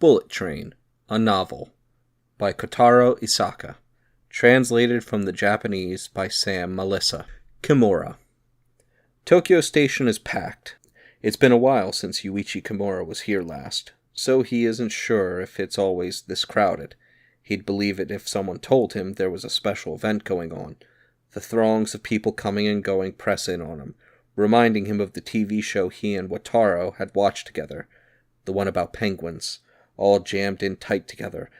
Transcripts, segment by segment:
Bullet Train, a novel, by Kōtarō Isaka, translated from the Japanese by Sam Melissa. Kimura. Tokyo Station is packed. It's been a while since Yuichi Kimura was here last, so he isn't sure if it's always this crowded. He'd believe it if someone told him there was a special event going on. The throngs of people coming and going press in on him, reminding him of the TV show he and Kōtarō had watched together, the one about penguins, all jammed in tight together.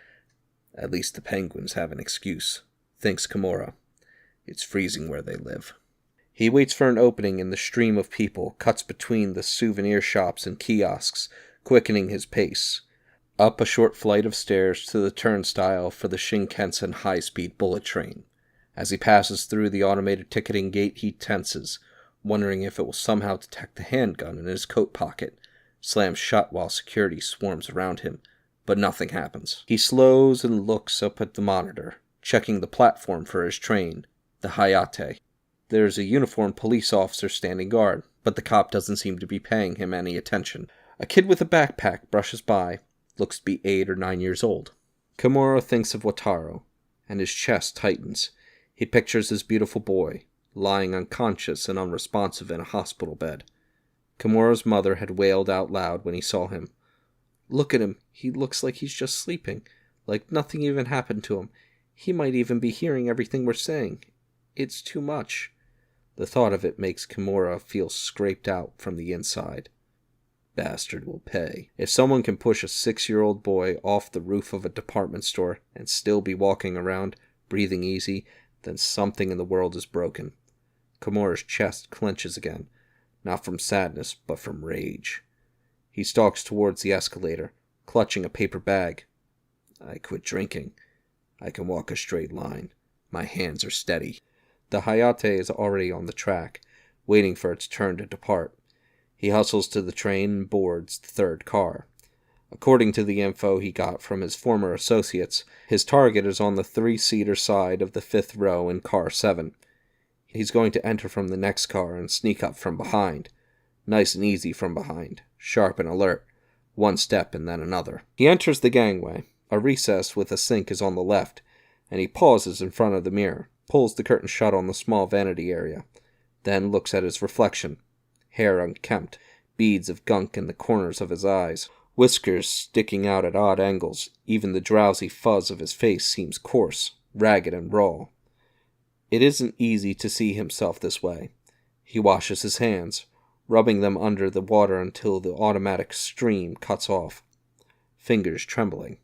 At least the penguins have an excuse, thinks Kimura. It's freezing where they live. He waits for an opening in the stream of people, cuts between the souvenir shops and kiosks, quickening his pace. Up a short flight of stairs to the turnstile for the Shinkansen high-speed bullet train. As he passes through the automated ticketing gate, he tenses, wondering if it will somehow detect the handgun in his coat pocket. Slams shut while security swarms around him, but nothing happens. He slows and looks up at the monitor, checking the platform for his train, the Hayate. There's a uniformed police officer standing guard, but the cop doesn't seem to be paying him any attention. A kid with a backpack brushes by, looks to be 8 or 9 years old. Kimura thinks of Kōtarō, and his chest tightens. He pictures his beautiful boy, lying unconscious and unresponsive in a hospital bed. Kimura's mother had wailed out loud when he saw him. "Look at him. He looks like he's just sleeping, like nothing even happened to him. He might even be hearing everything we're saying. It's too much." The thought of it makes Kimura feel scraped out from the inside. Bastard will pay. If someone can push a 6-year-old boy off the roof of a department store and still be walking around, breathing easy, then something in the world is broken. Kimura's chest clenches again, not from sadness, but from rage. He stalks towards the escalator, clutching a paper bag. I quit drinking. I can walk a straight line. My hands are steady. The Hayate is already on the track, waiting for its turn to depart. He hustles to the train and boards the third car. According to the info he got from his former associates, his target is on the 3-seater side of the 5th row in car 7. He's going to enter from the next car and sneak up from behind. Nice and easy from behind, sharp and alert. One step and then another. He enters the gangway. A recess with a sink is on the left, and he pauses in front of the mirror, pulls the curtain shut on the small vanity area, then looks at his reflection. Hair unkempt, beads of gunk in the corners of his eyes, whiskers sticking out at odd angles. Even the drowsy fuzz of his face seems coarse, ragged, and raw. It isn't easy to see himself this way. He washes his hands, rubbing them under the water until the automatic stream cuts off. Fingers trembling.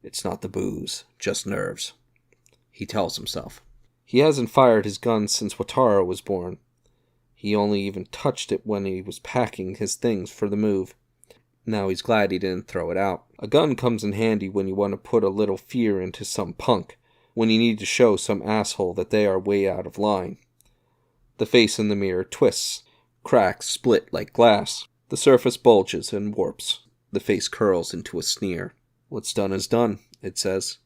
It's not the booze, just nerves, he tells himself. He hasn't fired his gun since Kōtarō was born. He only even touched it when he was packing his things for the move. Now he's glad he didn't throw it out. A gun comes in handy when you want to put a little fear into some punk, when you need to show some asshole that they are way out of line. The face in the mirror twists, cracks split like glass. The surface bulges and warps. The face curls into a sneer. What's done is done, it says.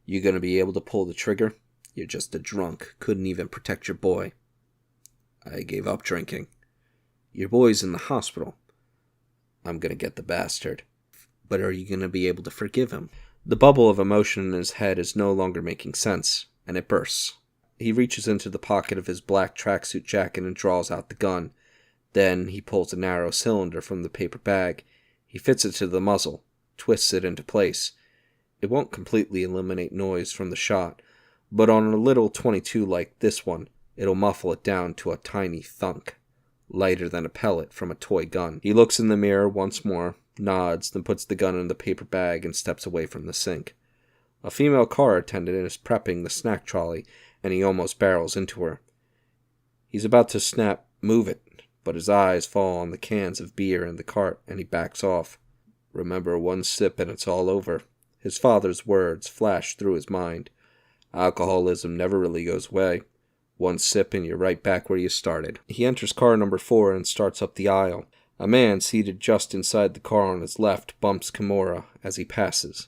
You gonna be able to pull the trigger? You're just a drunk, couldn't even protect your boy. I gave up drinking. Your boy's in the hospital. I'm gonna get the bastard. But are you gonna be able to forgive him? The bubble of emotion in his head is no longer making sense, and it bursts. He reaches into the pocket of his black tracksuit jacket and draws out the gun. Then he pulls a narrow cylinder from the paper bag. He fits it to the muzzle, twists it into place. It won't completely eliminate noise from the shot, but on a little .22 like this one, it'll muffle it down to a tiny thunk, lighter than a pellet from a toy gun. He looks in the mirror once more, nods, then puts the gun in the paper bag and steps away from the sink. A female car attendant is prepping the snack trolley, and he almost barrels into her. He's about to snap, "Move it," but his eyes fall on the cans of beer in the cart, and he backs off. Remember, one sip and it's all over. His father's words flash through his mind. Alcoholism never really goes away. One sip and you're right back where you started. He enters car number 4 and starts up the aisle. A man seated just inside the car on his left bumps Kimura as he passes.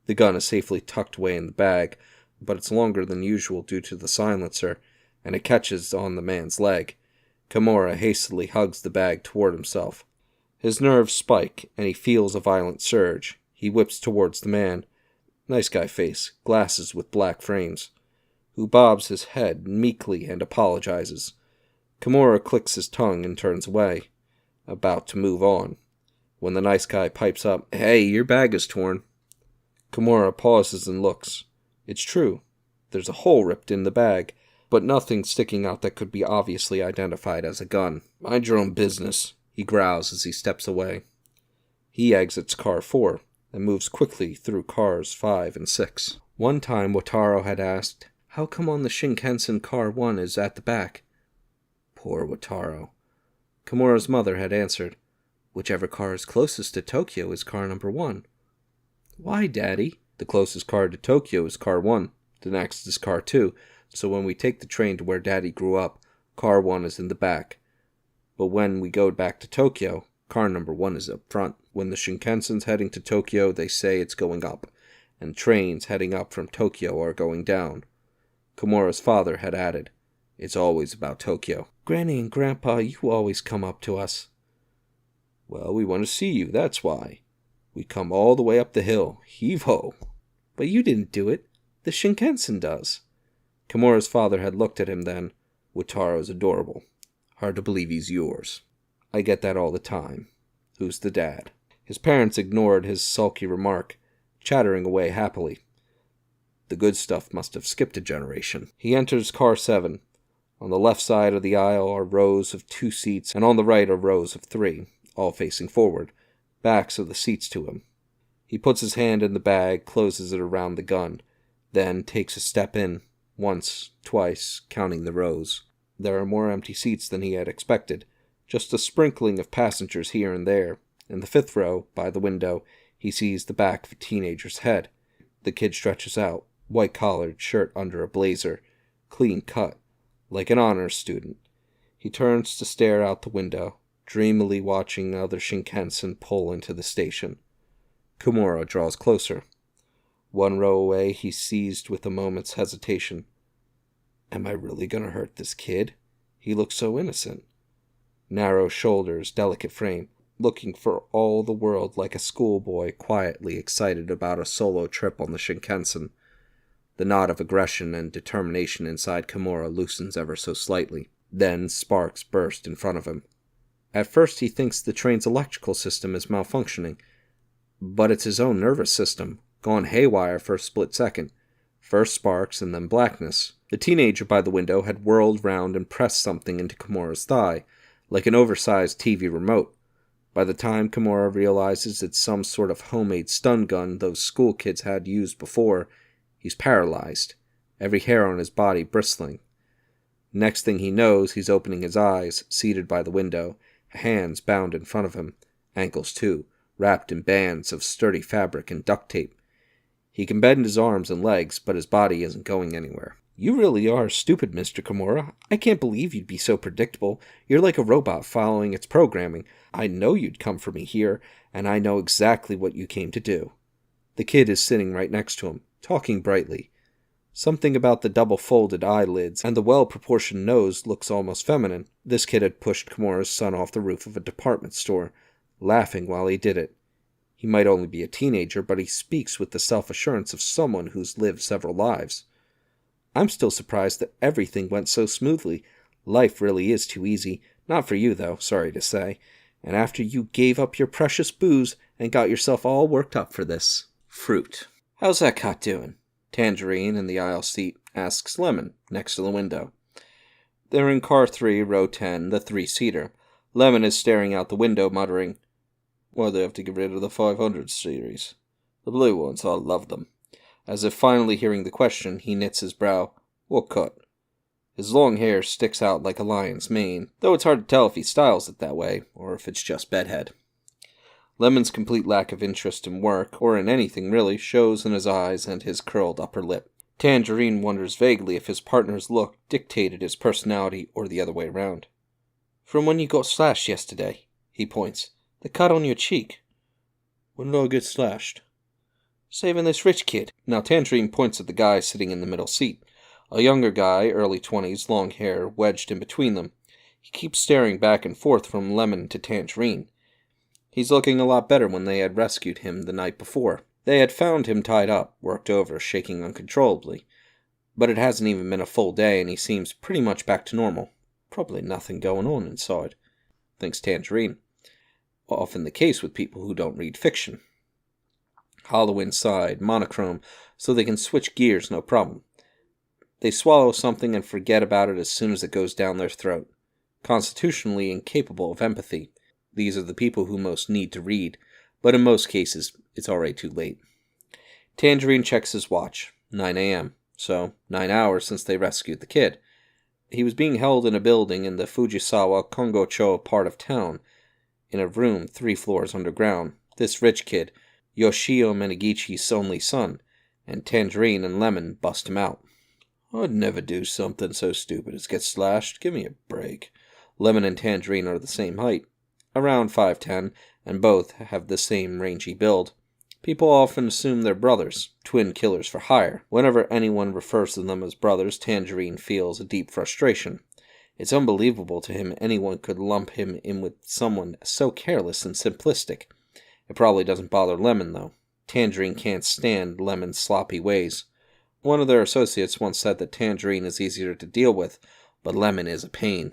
The gun is safely tucked away in the bag, but it's longer than usual due to the silencer, and it catches on the man's leg. Kimura hastily hugs the bag toward himself. His nerves spike, and he feels a violent surge. He whips towards the man. Nice guy face, glasses with black frames, who bobs his head meekly and apologizes. Kimura clicks his tongue and turns away, about to move on, when the nice guy pipes up, "Hey, your bag is torn." Kimura pauses and looks. It's true. There's a hole ripped in the bag, but nothing sticking out that could be obviously identified as a gun. "Mind your own business," he growls as he steps away. He exits car 4 and moves quickly through cars 5 and 6. One time Kōtarō had asked, "How come on the Shinkansen car 1 is at the back?" Poor Kōtarō. Kimura's mother had answered, "Whichever car is closest to Tokyo is car number 1. "Why, Daddy?" "The closest car to Tokyo is car 1. The next is car 2. So when we take the train to where Daddy grew up, car 1 is in the back. But when we go back to Tokyo, car number 1 is up front. When the Shinkansen's heading to Tokyo, they say it's going up, and trains heading up from Tokyo are going down." Kimura's father had added, "It's always about Tokyo." "Granny and Grandpa, you always come up to us." "Well, we want to see you, that's why. We come all the way up the hill. Heave-ho." "But you didn't do it. The Shinkansen does." Kimura's father had looked at him then. "Kōtaro's adorable. Hard to believe he's yours." "I get that all the time. Who's the dad?" His parents ignored his sulky remark, chattering away happily. The good stuff must have skipped a generation. He enters car 7. On the left side of the aisle are rows of 2 seats, and on the right are rows of 3, all facing forward, backs of the seats to him. He puts his hand in the bag, closes it around the gun, then takes a step in, once, twice, counting the rows. There are more empty seats than he had expected, just a sprinkling of passengers here and there. In the 5th row, by the window, he sees the back of a teenager's head. The kid stretches out, white-collared, shirt under a blazer, clean cut, like an honors student. He turns to stare out the window, dreamily watching other Shinkansen pull into the station. Kimura draws closer. 1 row away, he's seized with a moment's hesitation. Am I really going to hurt this kid? He looks so innocent. Narrow shoulders, delicate frame, looking for all the world like a schoolboy quietly excited about a solo trip on the Shinkansen. The knot of aggression and determination inside Kimura loosens ever so slightly. Then sparks burst in front of him. At first he thinks the train's electrical system is malfunctioning, but it's his own nervous system, gone haywire for a split second. First sparks and then blackness. The teenager by the window had whirled round and pressed something into Kimura's thigh, like an oversized TV remote. By the time Kimura realizes it's some sort of homemade stun gun those school kids had used before, he's paralyzed, every hair on his body bristling. Next thing he knows, he's opening his eyes, seated by the window, hands bound in front of him, ankles too, wrapped in bands of sturdy fabric and duct tape. He can bend his arms and legs, but his body isn't going anywhere. You really are stupid, Mr. Kimura. I can't believe you'd be so predictable. You're like a robot following its programming. I know you'd come for me here, and I know exactly what you came to do. The kid is sitting right next to him, talking brightly. Something about the double-folded eyelids and the well-proportioned nose looks almost feminine. This kid had pushed Kimura's son off the roof of a department store, laughing while he did it. He might only be a teenager, but he speaks with the self-assurance of someone who's lived several lives. I'm still surprised that everything went so smoothly. Life really is too easy. Not for you, though, sorry to say. And after you gave up your precious booze and got yourself all worked up for this. Fruit. How's that cat doing? Tangerine, in the aisle seat, asks Lemon, next to the window. They're in car 3, row 10, the 3-seater. Lemon is staring out the window, muttering, "Why'd they have to get rid of the 500 series? The blue ones, I love them." As if finally hearing the question, he knits his brow. What cut? His long hair sticks out like a lion's mane, though it's hard to tell if he styles it that way, or if it's just bedhead. Lemon's complete lack of interest in work, or in anything really, shows in his eyes and his curled upper lip. Tangerine wonders vaguely if his partner's look dictated his personality or the other way around. "From when you got slashed yesterday," he points. "The cut on your cheek." "When did I get slashed?" "Saving this rich kid." Now Tangerine points at the guy sitting in the middle seat. A younger guy, early 20s, long hair, wedged in between them. He keeps staring back and forth from Lemon to Tangerine. He's looking a lot better when they had rescued him the night before. They had found him tied up, worked over, shaking uncontrollably. But it hasn't even been a full day, and he seems pretty much back to normal. Probably nothing going on inside, thinks Tangerine. Often the case with people who don't read fiction. Hollow inside, monochrome, so they can switch gears no problem. They swallow something and forget about it as soon as it goes down their throat. Constitutionally incapable of empathy. These are the people who most need to read, but in most cases, it's already too late. Tangerine checks his watch. 9 a.m., so 9 hours since they rescued the kid. He was being held in a building in the Fujisawa Kongocho part of town, in a room 3 floors underground. This rich kid, Yoshio Menegichi's only son, and Tangerine and Lemon bust him out. I'd never do something so stupid as get slashed. Give me a break. Lemon and Tangerine are the same height, around 5'10", and both have the same rangy build. People often assume they're brothers, twin killers for hire. Whenever anyone refers to them as brothers, Tangerine feels a deep frustration. It's unbelievable to him anyone could lump him in with someone so careless and simplistic. It probably doesn't bother Lemon, though. Tangerine can't stand Lemon's sloppy ways. One of their associates once said that Tangerine is easier to deal with, but Lemon is a pain.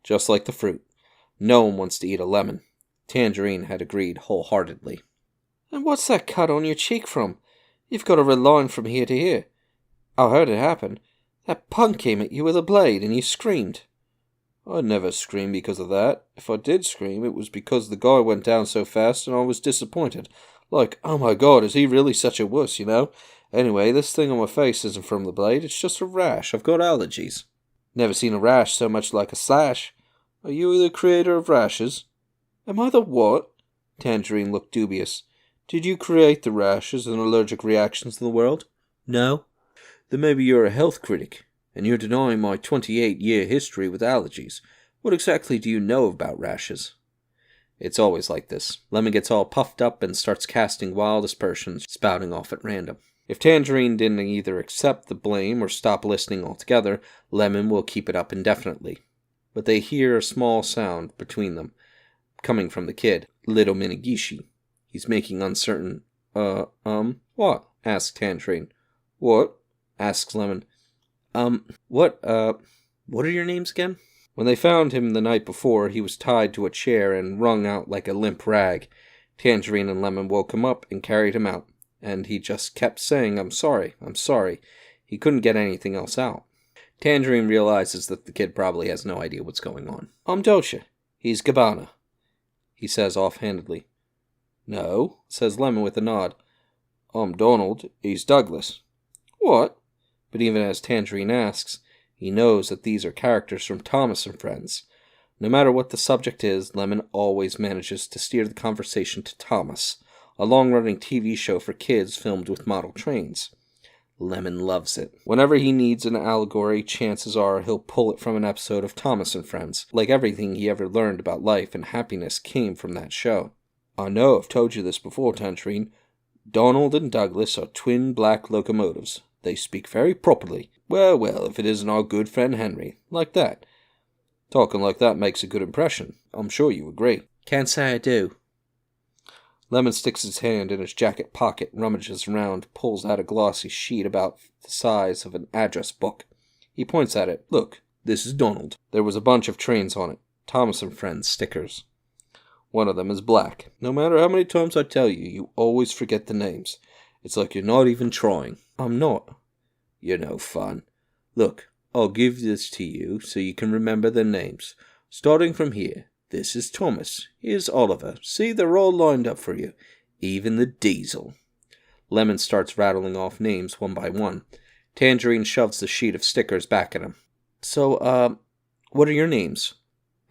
Just like the fruit. No one wants to eat a lemon. Tangerine had agreed wholeheartedly. And what's that cut on your cheek from? You've got a red line from here to here. I heard it happen. That punk came at you with a blade, and you screamed. I'd never scream because of that. If I did scream, it was because the guy went down so fast and I was disappointed. Like, oh my god, is he really such a wuss, you know? Anyway, this thing on my face isn't from the blade, it's just a rash. I've got allergies. Never seen a rash so much like a slash. Are you the creator of rashes? Am I the what? Tangerine looked dubious. Did you create the rashes and allergic reactions in the world? No. Then maybe you're a health critic, and you're denying my 28-year history with allergies. What exactly do you know about rashes? It's always like this. Lemon gets all puffed up and starts casting wild aspersions, spouting off at random. If Tangerine didn't either accept the blame or stop listening altogether, Lemon will keep it up indefinitely. But they hear a small sound between them, coming from the kid, little Minegishi. He's making uncertain, what? Asks Tangerine. What? Asks Lemon. What are your names again? When they found him the night before, he was tied to a chair and wrung out like a limp rag. Tangerine and Lemon woke him up and carried him out, and he just kept saying, I'm sorry, I'm sorry. He couldn't get anything else out. Tangerine realizes that the kid probably has no idea what's going on. I'm Docha. He's Gabbana, he says offhandedly. No, says Lemon with a nod. I'm Donald. He's Douglas. What? But even as Tangerine asks, he knows that these are characters from Thomas and Friends. No matter what the subject is, Lemon always manages to steer the conversation to Thomas, a long-running TV show for kids filmed with model trains. Lemon loves it. Whenever he needs an allegory, chances are he'll pull it from an episode of Thomas and Friends, like everything he ever learned about life and happiness came from that show. I know I've told you this before, Tangerine. Donald and Douglas are twin black locomotives. They speak very properly. Well, if it isn't our good friend Henry. Like that. Talking like that makes a good impression. I'm sure you agree. Can't say I do. Lemon sticks his hand in his jacket pocket, rummages around, pulls out a glossy sheet about the size of an address book. He points at it. Look, this is Donald. There was a bunch of trains on it. Thomas and Friends stickers. One of them is black. No matter how many times I tell you, you always forget the names. It's like you're not even trying. I'm not. You're no fun. Look, I'll give this to you so you can remember their names. Starting from here, this is Thomas. Here's Oliver. See, they're all lined up for you. Even the Diesel. Lemon starts rattling off names one by one. Tangerine shoves the sheet of stickers back at him. So, what are your names?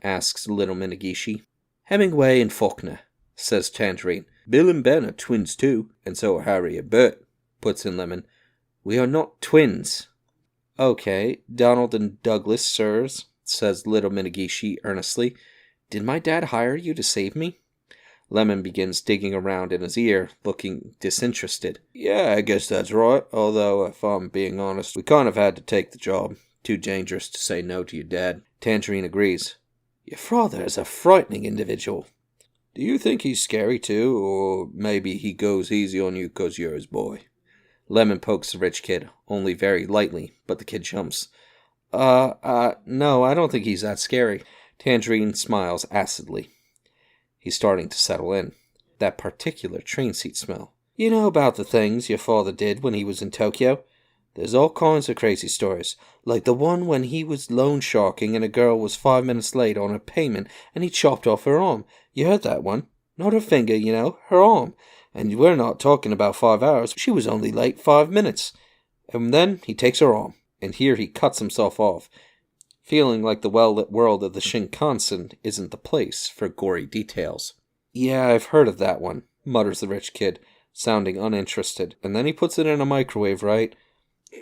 Asks little Minegishi. Hemingway and Faulkner, says Tangerine. Bill and Ben are twins too, and so are Harry and Bert, puts in Lemon. We are not twins. Okay, Donald and Douglas, sirs, says little Minegishi earnestly. Did my dad hire you to save me? Lemon begins digging around in his ear, looking disinterested. Yeah, I guess that's right, although, if I'm being honest, we kind of had to take the job. Too dangerous to say no to your dad. Tangerine agrees. Your father is a frightening individual. Do you think he's scary too, or maybe he goes easy on you 'cause you're his boy? Lemon pokes the rich kid, only very lightly, but the kid jumps. No, I don't think he's that scary. Tangerine smiles acidly. He's starting to settle in. That particular train seat smell. You know about the things your father did when he was in Tokyo? There's all kinds of crazy stories, like the one when he was loan sharking and a girl was 5 minutes late on her payment and he chopped off her arm. You heard that one? Not her finger, you know, her arm. And we're not talking about 5 hours. She was only late 5 minutes. And then he takes her arm, and here he cuts himself off, feeling like the well-lit world of the Shinkansen isn't the place for gory details. Yeah, I've heard of that one, mutters the rich kid, sounding uninterested, and then he puts it in a microwave, right?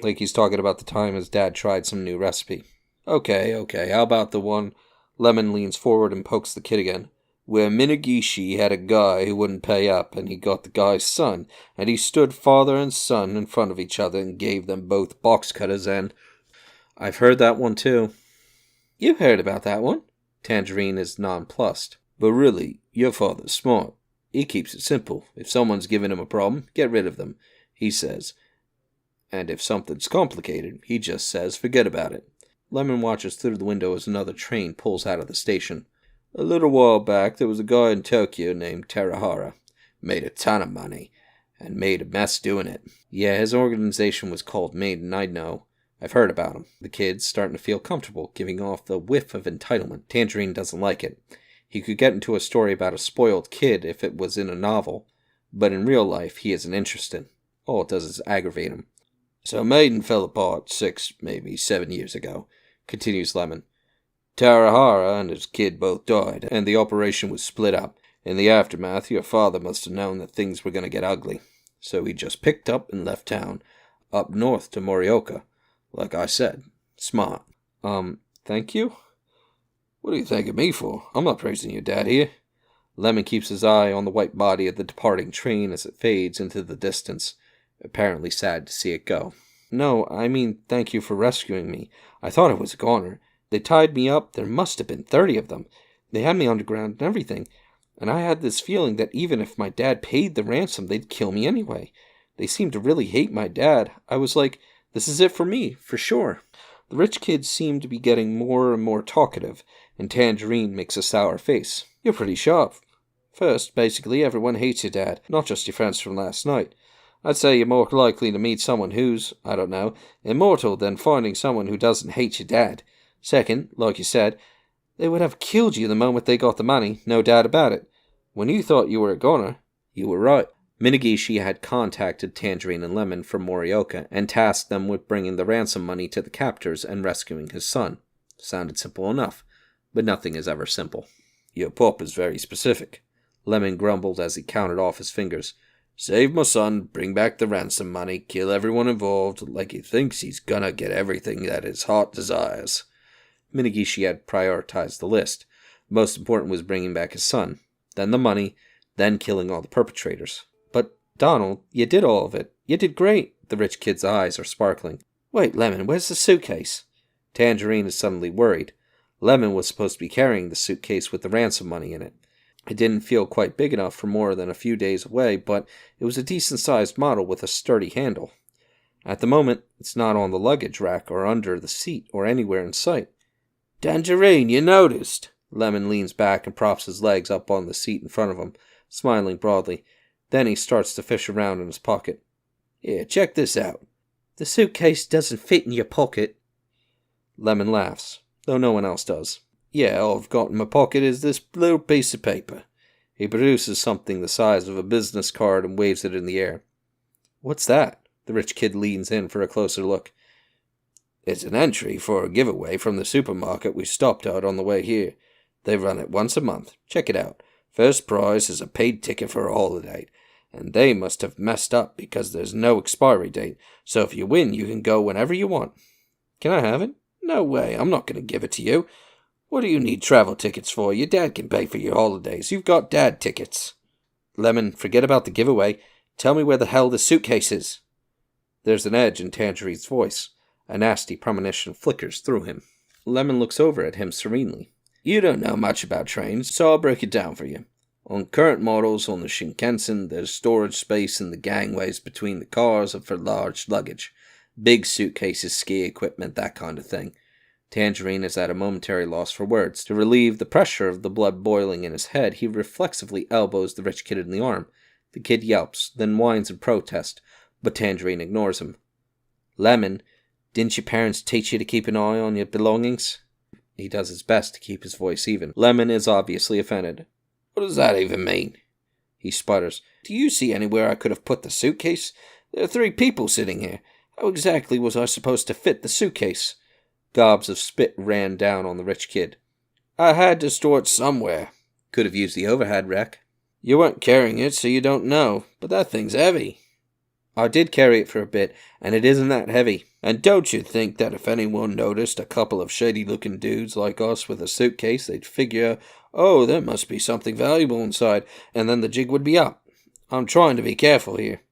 Like he's talking about the time his dad tried some new recipe. Okay, how about the one? Lemon leans forward and pokes the kid again. Where Minagishi had a guy who wouldn't pay up, and he got the guy's son, and he stood father and son in front of each other and gave them both box cutters and... I've heard that one too. You've heard about that one? Tangerine is nonplussed. But really, your father's smart. He keeps it simple. If someone's giving him a problem, get rid of them, he says. And if something's complicated, he just says, forget about it. Lemon watches through the window as another train pulls out of the station. A little while back, there was a guy in Tokyo named Terahara. Made a ton of money, and made a mess doing it. Yeah, his organization was called Maiden, I know. I've heard about him. The kid's starting to feel comfortable, giving off the whiff of entitlement. Tangerine doesn't like it. He could get into a story about a spoiled kid if it was in a novel, but in real life he isn't interested. All it does is aggravate him. So Maiden fell apart 6, maybe 7 years ago, continues Lemon. Tarahara and his kid both died, and the operation was split up. In the aftermath, your father must have known that things were going to get ugly. So he just picked up and left town, up north to Morioka. Like I said, smart. Thank you? What are you thanking me for? I'm not praising your dad here. Lemon keeps his eye on the white body of the departing train as it fades into the distance, apparently sad to see it go. No, I mean thank you for rescuing me. I thought I was a goner. They tied me up. There must have been 30 of them. They had me underground and everything. And I had this feeling that even if my dad paid the ransom, they'd kill me anyway. They seemed to really hate my dad. I was like, this is it for me, for sure. The rich kid seemed to be getting more and more talkative, and Tangerine makes a sour face. You're pretty sharp. First, basically, everyone hates your dad, not just your friends from last night. I'd say you're more likely to meet someone who's, I don't know, immortal than finding someone who doesn't hate your dad. Second, like you said, they would have killed you the moment they got the money, no doubt about it. When you thought you were a goner, you were right. Minagishi had contacted Tangerine and Lemon from Morioka and tasked them with bringing the ransom money to the captors and rescuing his son. Sounded simple enough, but nothing is ever simple. Your pop is very specific. Lemon grumbled as he counted off his fingers. Save my son, bring back the ransom money, kill everyone involved, like he thinks he's gonna get everything that his heart desires. Minagishi had prioritized the list. Most important was bringing back his son, then the money, then killing all the perpetrators. But, Donald, you did all of it. You did great. The rich kid's eyes are sparkling. Wait, Lemon, where's the suitcase? Tangerine is suddenly worried. Lemon was supposed to be carrying the suitcase with the ransom money in it. It didn't feel quite big enough for more than a few days away, but it was a decent-sized model with a sturdy handle. At the moment, it's not on the luggage rack or under the seat or anywhere in sight. Tangerine, you noticed? Lemon leans back and props his legs up on the seat in front of him, smiling broadly. Then he starts to fish around in his pocket. Here, check this out. The suitcase doesn't fit in your pocket. Lemon laughs, though no one else does. Yeah, all I've got in my pocket is this little piece of paper. He produces something the size of a business card and waves it in the air. What's that? The rich kid leans in for a closer look. It's an entry for a giveaway from the supermarket we stopped at on the way here. They run it once a month. Check it out. First prize is a paid ticket for a holiday. And they must have messed up because there's no expiry date. So if you win, you can go whenever you want. Can I have it? No way. I'm not going to give it to you. What do you need travel tickets for? Your dad can pay for your holidays. You've got dad tickets. Lemon, forget about the giveaway. Tell me where the hell the suitcase is. There's an edge in Tangerine's voice. A nasty premonition flickers through him. Lemon looks over at him serenely. You don't know much about trains, so I'll break it down for you. On current models on the Shinkansen, there's storage space in the gangways between the cars for large luggage. Big suitcases, ski equipment, that kind of thing. Tangerine is at a momentary loss for words. To relieve the pressure of the blood boiling in his head, he reflexively elbows the rich kid in the arm. The kid yelps, then whines in protest, but Tangerine ignores him. Lemon, didn't your parents teach you to keep an eye on your belongings? He does his best to keep his voice even. Lemon is obviously offended. What does that even mean? He sputters. Do you see anywhere I could have put the suitcase? There are 3 people sitting here. How exactly was I supposed to fit the suitcase? Gobs of spit ran down on the rich kid. I had to store it somewhere. Could have used the overhead rack. You weren't carrying it, so you don't know, but that thing's heavy. I did carry it for a bit, and it isn't that heavy. And don't you think that if anyone noticed a couple of shady-looking dudes like us with a suitcase, they'd figure, oh, there must be something valuable inside, and then the jig would be up? I'm trying to be careful here.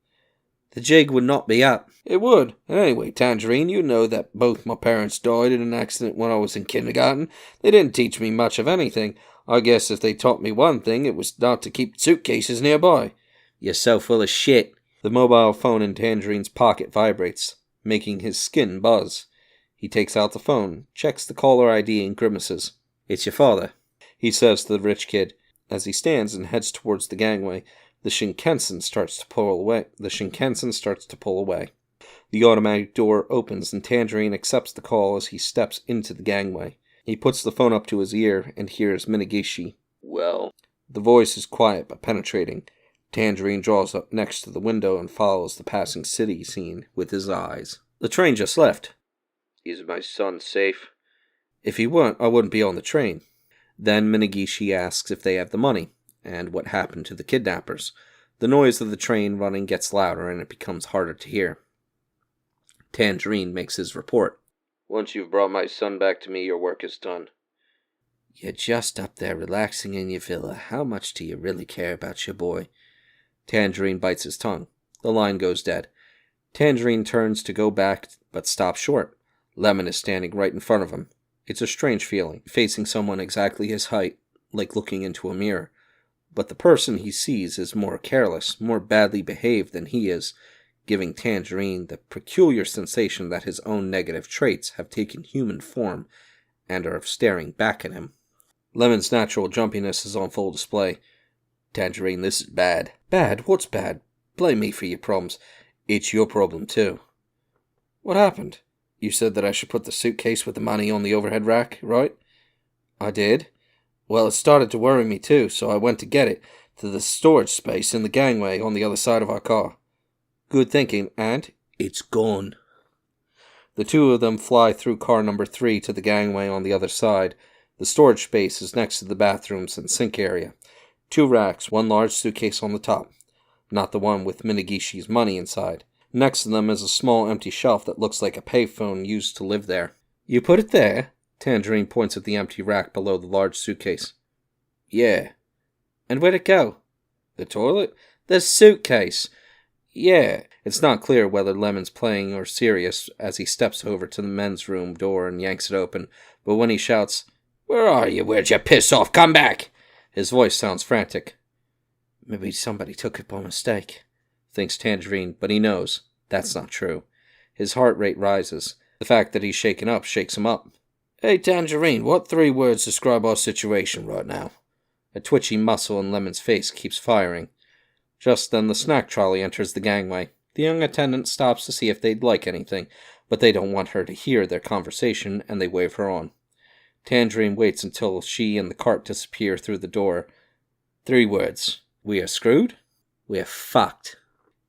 The jig would not be up. It would. And anyway, Tangerine, you know that both my parents died in an accident when I was in kindergarten. They didn't teach me much of anything. I guess if they taught me one thing, it was not to keep suitcases nearby. You're so full of shit. The mobile phone in Tangerine's pocket vibrates, making his skin buzz. He takes out the phone, checks the caller ID and grimaces. It's your father, he says to the rich kid. As he stands and heads towards the gangway, the Shinkansen starts to pull away. The automatic door opens and Tangerine accepts the call as he steps into the gangway. He puts the phone up to his ear and hears Minagishi. Well. The voice is quiet but penetrating. Tangerine draws up next to the window and follows the passing city scene with his eyes. The train just left. Is my son safe? If he weren't, I wouldn't be on the train. Then Minagishi asks if they have the money, and what happened to the kidnappers. The noise of the train running gets louder and it becomes harder to hear. Tangerine makes his report. Once you've brought my son back to me, your work is done. You're just up there relaxing in your villa. How much do you really care about your boy? Tangerine bites his tongue. The line goes dead. Tangerine turns to go back, but stops short. Lemon is standing right in front of him. It's a strange feeling, facing someone exactly his height, like looking into a mirror. But the person he sees is more careless, more badly behaved than he is, giving Tangerine the peculiar sensation that his own negative traits have taken human form and are staring back at him. Lemon's natural jumpiness is on full display. Tangerine, this is bad. Bad? What's bad? Blame me for your problems. It's your problem, too. What happened? You said that I should put the suitcase with the money on the overhead rack, right? I did. Well, it started to worry me, too, so I went to get it, to the storage space in the gangway on the other side of our car. Good thinking, and it's gone. The two of them fly through car number 3 to the gangway on the other side. The storage space is next to the bathrooms and sink area. 2 racks, 1 large suitcase on the top. Not the one with Minagishi's money inside. Next to them is a small empty shelf that looks like a payphone used to live there. You put it there? Tangerine points at the empty rack below the large suitcase. Yeah. And where'd it go? The toilet? The suitcase! Yeah. It's not clear whether Lemon's playing or serious as he steps over to the men's room door and yanks it open, but when he shouts, Where are you? Where'd you piss off? Come back! His voice sounds frantic. Maybe somebody took it by mistake, thinks Tangerine, but he knows that's not true. His heart rate rises. The fact that he's shaken up shakes him up. Hey, Tangerine, what 3 words describe our situation right now? A twitchy muscle in Lemon's face keeps firing. Just then the snack trolley enters the gangway. The young attendant stops to see if they'd like anything, but they don't want her to hear their conversation, and they wave her on. Tangerine waits until she and the cart disappear through the door. 3 words. We are screwed? We are fucked.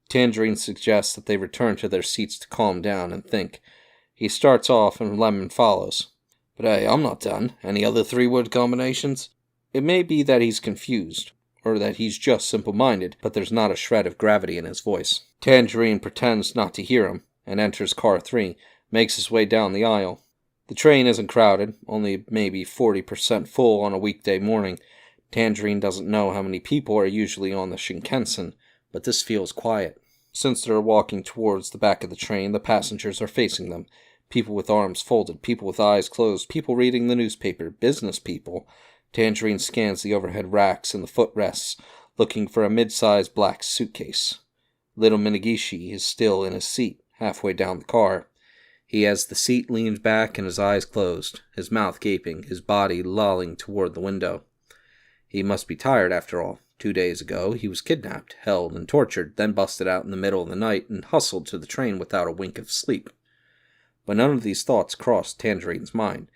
Tangerine suggests that they return to their seats to calm down and think. He starts off and Lemon follows. But hey, I'm not done. Any other 3-word combinations? It may be that he's confused, or that he's just simple-minded, but there's not a shred of gravity in his voice. Tangerine pretends not to hear him, and enters car 3, makes his way down the aisle. The train isn't crowded, only maybe 40% full on a weekday morning. Tangerine doesn't know how many people are usually on the Shinkansen, but this feels quiet. Since they're walking towards the back of the train, the passengers are facing them. People with arms folded, people with eyes closed, people reading the newspaper, business people. Tangerine scans the overhead racks and the footrests, looking for a mid-sized black suitcase. Little Minagishi is still in his seat, halfway down the car. He has the seat leaned back and his eyes closed, his mouth gaping, his body lolling toward the window. He must be tired after all. 2 days ago, he was kidnapped, held, and tortured, then busted out in the middle of the night and hustled to the train without a wink of sleep. But none of these thoughts crossed Tangerine's mind.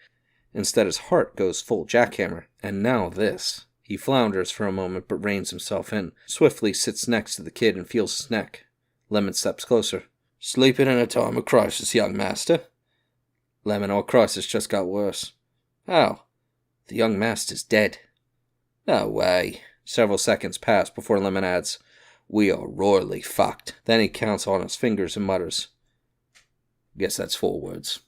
Instead, his heart goes full jackhammer, and now this. He flounders for a moment, but reins himself in, swiftly sits next to the kid and feels his neck. Lemon steps closer. "Sleeping in a time of crisis, young master?" "Lemon, our crisis just got worse." "How?" "The young master's dead." "No way." Several seconds pass before Lemon adds, "We are royally fucked." Then he counts on his fingers and mutters, "Guess that's 4 words."